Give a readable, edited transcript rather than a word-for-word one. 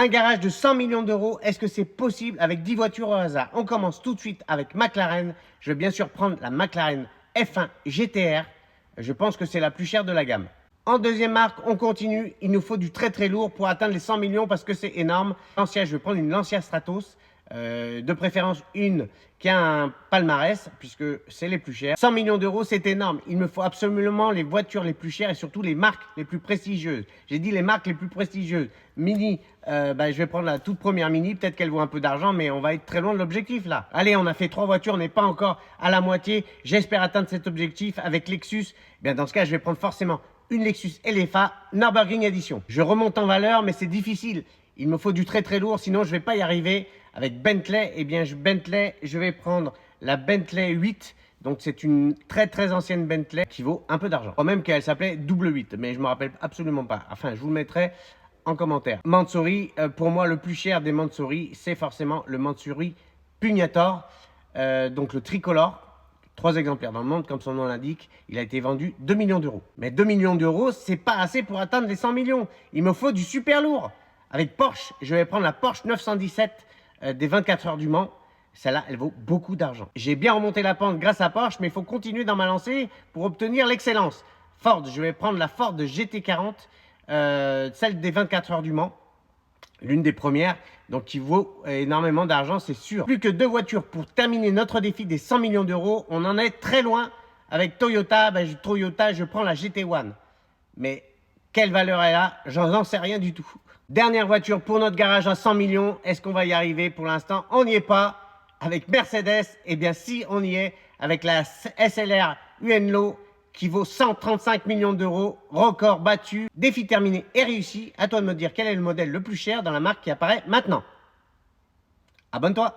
Un garage de 100 millions d'euros, est-ce que c'est possible avec 10 voitures au hasard? On commence tout de suite avec McLaren. Je vais bien sûr prendre la McLaren F1 GTR. Je pense que c'est la plus chère de la gamme. En deuxième marque, on continue. Il nous faut du très lourd pour atteindre les 100 millions parce que c'est énorme. Lancia, je vais prendre une Lancia Stratos. De préférence une qui a un palmarès puisque c'est les plus chers. 100 millions d'euros, c'est énorme. Il me faut absolument les voitures les plus chères et surtout les marques les plus prestigieuses. J'ai dit les marques les plus prestigieuses. Mini, je vais prendre la toute première Mini. Peut-être qu'elle vaut un peu d'argent, mais on va être très loin de l'objectif là. Allez, on a fait 3 voitures, on n'est pas encore à la moitié. J'espère atteindre cet objectif avec Lexus. Bien, dans ce cas, je vais prendre forcément une Lexus LFA Nürburgring Edition. Je remonte en valeur, mais c'est difficile. Il me faut du très lourd, sinon je ne vais pas y arriver. Avec Bentley, eh bien, Bentley, je vais prendre la Bentley 8. Donc, c'est une très ancienne Bentley qui vaut un peu d'argent. Ou même qu'elle s'appelait double 8, mais je ne me rappelle absolument pas. Enfin, je vous le mettrai en commentaire. Mansory, pour moi, le plus cher des Mansory, c'est forcément le Mansory Pugnator, donc le tricolore. 3 exemplaires dans le monde, comme son nom l'indique. Il a été vendu 2 millions d'euros. Mais 2 millions d'euros, c'est pas assez pour atteindre les 100 millions. Il me faut du super lourd. Avec Porsche, je vais prendre la Porsche 917 des 24 heures du Mans. Celle-là, elle vaut beaucoup d'argent. J'ai bien remonté la pente grâce à Porsche, mais il faut continuer dans ma lancée pour obtenir l'excellence. Ford, je vais prendre la Ford GT40, celle des 24 heures du Mans. L'une des premières, donc qui vaut énormément d'argent, c'est sûr. Plus que 2 voitures pour terminer notre défi des 100 millions d'euros. On en est très loin avec Toyota. Toyota, je prends la GT1. Mais quelle valeur elle a? J'en sais rien du tout. Dernière voiture pour notre garage à 100 millions. Est-ce qu'on va y arriver? Pour l'instant, on n'y est pas. Avec Mercedes, eh bien si on y est, avec la SLR UNLO qui vaut 135 millions d'euros, record battu, défi terminé et réussi. À toi de me dire quel est le modèle le plus cher dans la marque qui apparaît maintenant. Abonne-toi!